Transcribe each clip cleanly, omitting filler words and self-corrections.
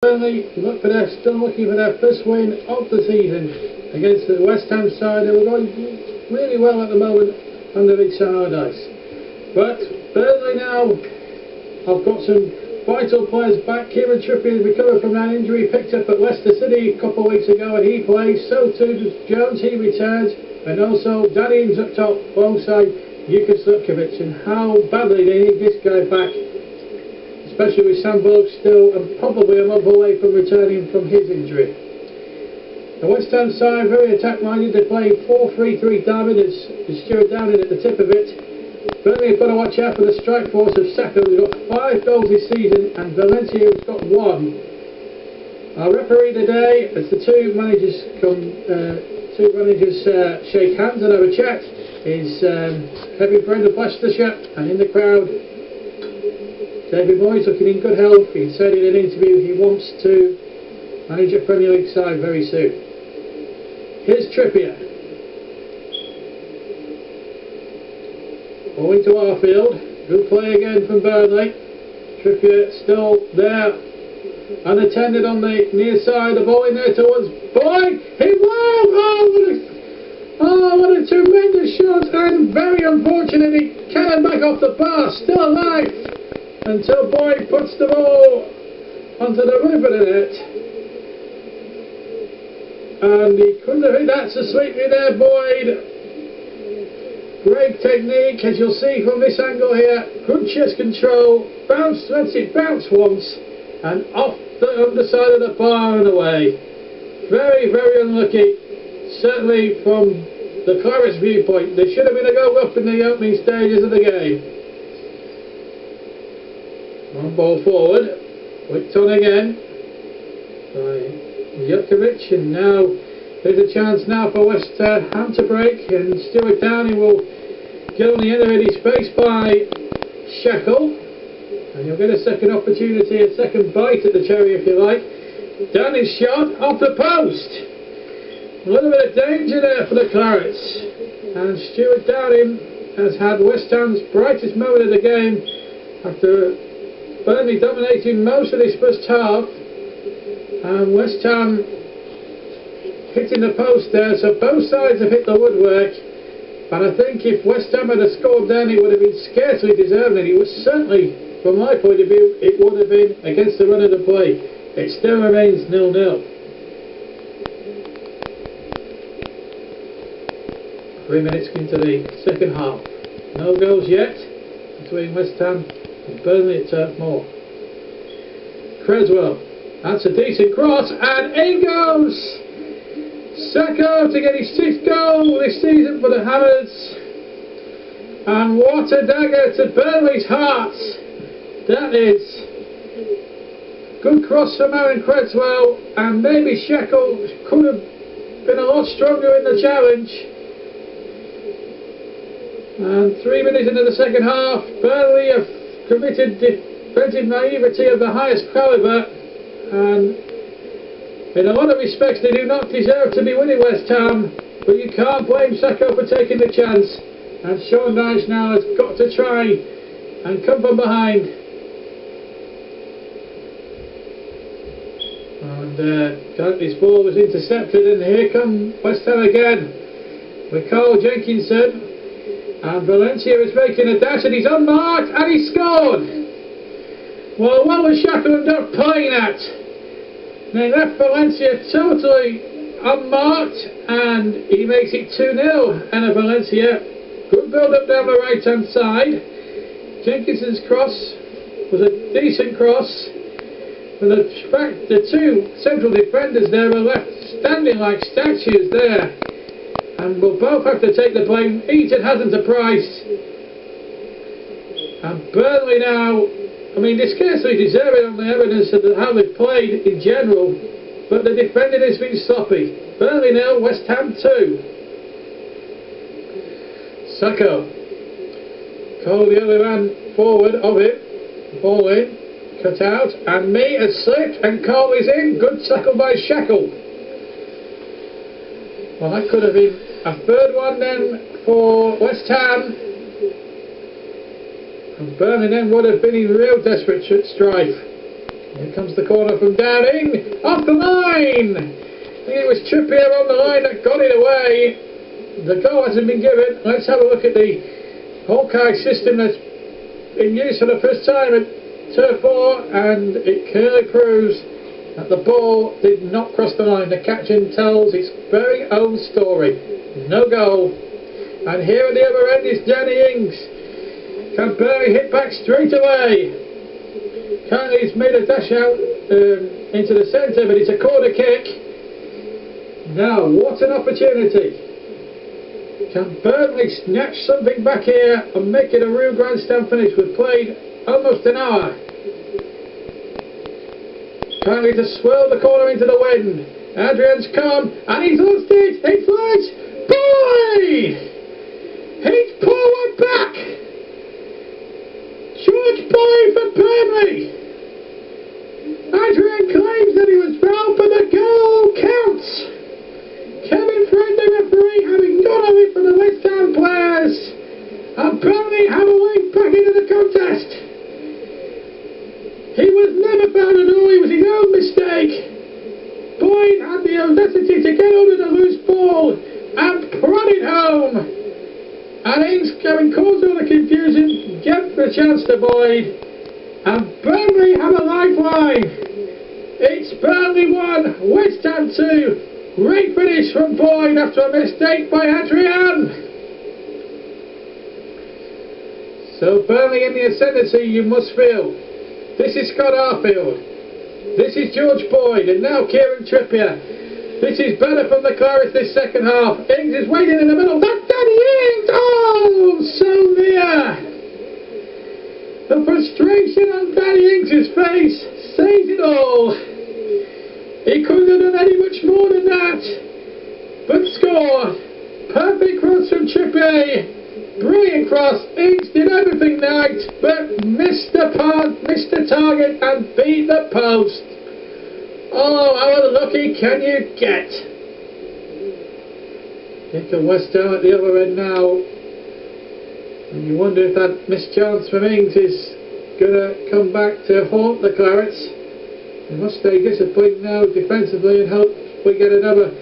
Burnley still looking for their first win of the season against the West Ham side who are going really well at the moment under Dyche. But Burnley now have got some vital players back. Kieran Trippier recovered from that injury picked up at Leicester City a couple of weeks ago and he plays. So too does Jones, he returns, and also Danny's up top alongside Jukic, and how badly they need this guy back, especially with Sam Bullock still and probably a month away from returning from his injury. The West Ham side very attack minded. They play 4-3-3 Diamond as Stuart Downing at the tip of it. Burnley have got to watch out for the strike force of Saka, who's got 5 goals this season, and Valencia, who's got 1. Our referee today, as the two managers shake hands and have a chat, is Kevin Friend of Leicestershire, and in the crowd David Moyes looking in good health. He said in an interview he wants to manage a Premier League side very soon. Here's Trippier. Owing to Arfield. Good play again from Burnley. Trippier still there, unattended on the near side. The ball in there towards Boy. He won! Oh, what a tremendous shot, and very unfortunately cannon back off the bar, still alive until Boyd puts the ball onto the roof of the net. And he couldn't have hit that so sweetly there, Boyd. Great technique, as you'll see from this angle here. Good chest control, bounced once, it bounced once, and off the underside of the bar and away. Very, very unlucky. Certainly from the Clarets viewpoint, there should have been a goal up in the opening stages of the game. One ball forward, whipped on again by Jukic, and now there's a chance now for West Ham to break, and Stuart Downing will get on the end of it. He's faced by Shackle, and you'll get a second opportunity, a second bite at the cherry if you like. Downing's shot off the post. A little bit of danger there for the Clarets, and Stuart Downing has had West Ham's brightest moment of the game after Burnley dominating most of this first half, and West Ham hitting the post there, so both sides have hit the woodwork. But I think if West Ham had scored then, it would have been scarcely deserved, and it was certainly, from my point of view, it would have been against the run of the play. It still remains 0-0. 3 minutes into the second half. No goals yet between West Ham and Burnley at Turf Moor. Creswell, that's a decent cross, and in goes Saka to get his 6th goal this season for the Hammers. And what a dagger to Burnley's heart. That is good cross from Aaron Creswell, and maybe Shackle could have been a lot stronger in the challenge. And 3 minutes into the second half, Burnley have committed defensive naivety of the highest calibre, and in a lot of respects they do not deserve to be winning West Ham, but you can't blame Saka for taking the chance, and Sean Dyche now has got to try and come from behind. And this ball was intercepted, and here come West Ham again with Carl Jenkinson. And Valencia is making a dash, and he's unmarked, and he scored! Well, what was Shackle not playing at? They left Valencia totally unmarked, and he makes it 2-0. And Valencia, good build up down the right hand side. Jenkinson's cross was a decent cross. And the two central defenders there were left standing like statues there, and will both have to take the blame. Eaton hasn't a price. And Burnley now, I mean, they scarcely deserve it on the evidence of how they've played in general, but the defending has been sloppy. Burnley 0, West Ham 2. Saka. Cole, the other man forward of him. Ball in, cut out, and Mee has slipped, and Cole is in. Good tackle by Shackle. Well, that could have been a third one then for West Ham, and Burnley then would have been in real desperate strife. Here comes the corner from Downing. Off the line! I think it was Trippier on the line that got it away. The goal hasn't been given. Let's have a look at the Hawkeye system that's in use for the first time at Turf Moor, and it clearly proves that the ball did not cross the line. The captain tells its very own story. No goal. And here at the other end is Danny Ings. Can Burnley hit back straight away? Currently he's made a dash out into the centre, but it's a corner kick. Now, what an opportunity. Can Burnley snatch something back here and make it a real grandstand finish? We've played almost an hour. Currently to swirl the corner into the wind. Adrian's come and he's lost it. It's right. Boyd! He's forward back. George Boyd for Burnley. Adrian claims that he was fouled, but the goal counts. Kevin Friend, the referee, having gone away from the West Ham players, and Burnley have a way back into the contest. He was never fouled at all. It was his own mistake. Boyd had the audacity to get hold of the loose ball and prod it home. And Ings, having caused all the confusion, gave the chance to Boyd. And Burnley have a lifeline. It's Burnley 1, West Ham 2. Great finish from Boyd after a mistake by Adrian. So Burnley in the ascendancy, you must feel. This is Scott Arfield. This is George Boyd, and now Kieran Trippier. This is better from the Clarets this second half. Ings is waiting in the middle. That's Danny Ings! Oh, so near! The frustration on Danny Ings' face says it all. He couldn't have done any much more than that. But scored. Perfect cross from Trippier. Brilliant cross. Ings did everything right, but missed the target and beat the post. Oh, how unlucky can you get? Into West Ham at the other end now. And you wonder if that missed chance from Ings is going to come back to haunt the Clarets. They must stay disciplined now defensively and hope we get another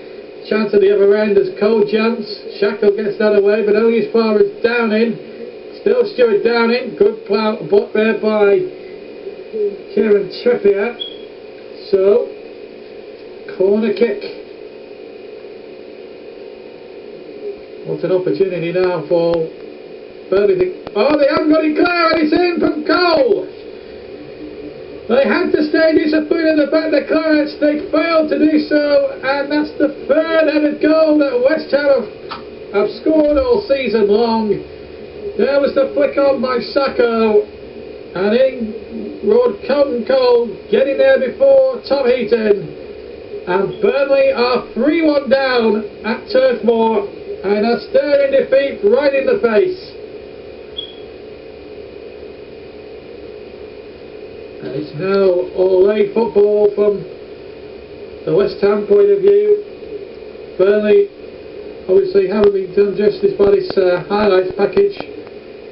chance at the other end as Cole jumps. Shackle gets that away, but only as far as Downing. Still Stuart Downing. Good block there by Kieran Trippier. So, corner kick. What an opportunity now for Burnley. Oh, they haven't got it clear, and it's in from Cole. They had to stay disciplined at the back of the Clarets. They failed to do so, and that's the third ever goal that West Ham have scored all season long. There was the flick on by Sacco, and in roared Colton Cole, getting there before Tom Heaton. And Burnley are 3-1 down at Turf Moor, and are staring defeat right in the face. And it's now all-late football from the West Ham point of view. Burnley obviously haven't been done justice by this highlights package,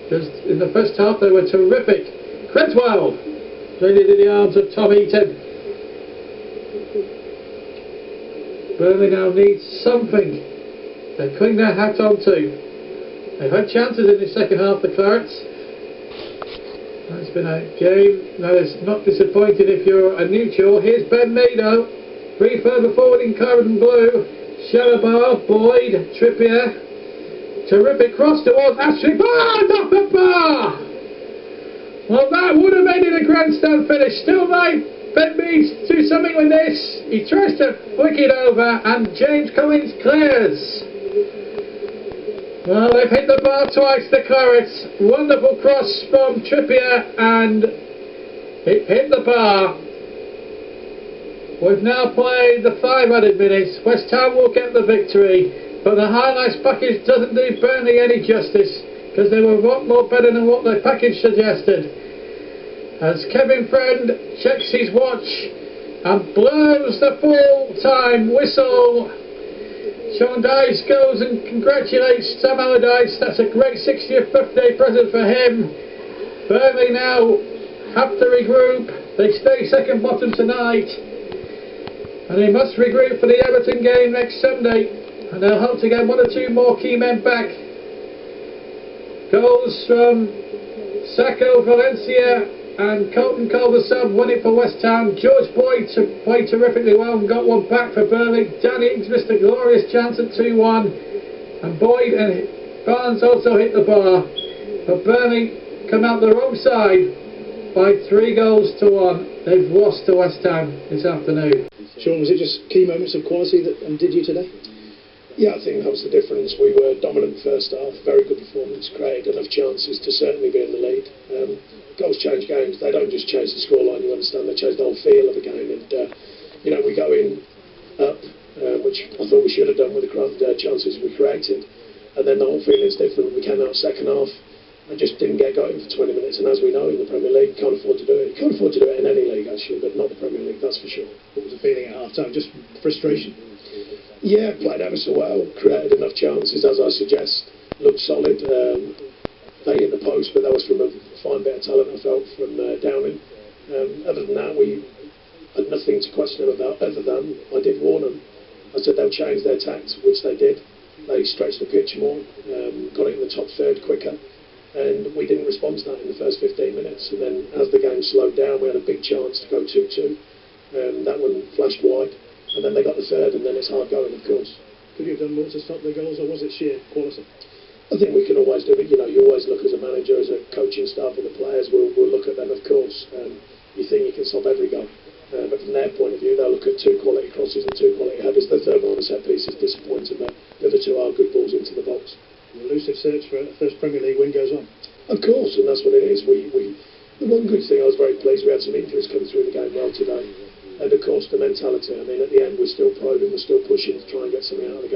because in the first half they were terrific. Creswell played it in the arms of Tom Heaton. Burnley now needs something to cling their hat onto. They've had chances in the second half, the Clarets. It's been a game that is not disappointing if you're a neutral. Here's Ben Meadow, three further forward in claret and blue. Shalabar, Boyd, Trippier. Terrific cross towards Ashley Barnes off the bar. Well, that would have made it a grandstand finish. Still might Ben Meadow do something with this. He tries to flick it over, and James Collins clears. Well, they've hit the bar twice, the Clarets. Wonderful cross from Trippier, and it hit the bar. We've now played the 5 added minutes. West Ham will get the victory, but the highlights package doesn't do Burnley any justice, because they were a lot more better than what the package suggested. As Kevin Friend checks his watch and blows the full-time whistle, Sean Dyche goes and congratulates Sam Allardyce. That's a great 60th birthday present for him. Burnley now have to regroup. They stay second bottom tonight, and they must regroup for the Everton game next Sunday, and they'll hope to get one or two more key men back. Goals from Sacco, Valencia and Colton Cole, the sub, won it for West Ham. George Boyd played terrifically well and got one back for Burnley. Danny Ings missed a glorious chance at 2-1, and Boyd and Barnes also hit the bar. But Burnley come out the wrong side by 3 goals to 1. They've lost to West Ham this afternoon. Sean, was it just key moments of quality that undid you today? Yeah, I think that was the difference. We were dominant first half, very good performance, created enough chances to certainly be in the lead. Goals change games. They don't just change the scoreline, you understand, they change the whole feel of the game. And, we go in up, which I thought we should have done with the chances we created. And then the whole feeling's different. We came out second half and just didn't get going for 20 minutes. And as we know in the Premier League, can't afford to do it. You can't afford to do it in any league, actually, but not the Premier League, that's for sure. What was the feeling at half-time? Just frustration? Yeah, played ever so well, created enough chances, as I suggest, looked solid. They hit the post, but that was from a fine bit of talent, I felt, from Downing. Other than that, we had nothing to question them about, other than I did warn them. I said they'll change their tactics, which they did. They stretched the pitch more, got it in the top third quicker, and we didn't respond to that in the first 15 minutes. And then as the game slowed down, we had a big chance to go 2-2. That one flashed wide, and then they got the third, and then it's hard going, of course. Could you have done more to stop the goals, or was it sheer quality? I think we can always do it. You always look as a manager, as a coaching staff, and the players will look at them, of course. You think you can stop every goal. But from their point of view, they'll look at 2 quality crosses and 2 quality headers. The third one, the set piece, is disappointing, but the other 2 are good balls into the box. The elusive search for a first Premier League win goes on. Of course, and that's what it is. The one good thing, I was very pleased, we had some injuries coming through the game well today. And of course, the mentality. I mean, at the end, we're still probing, we're still pushing to try and get something out of the game.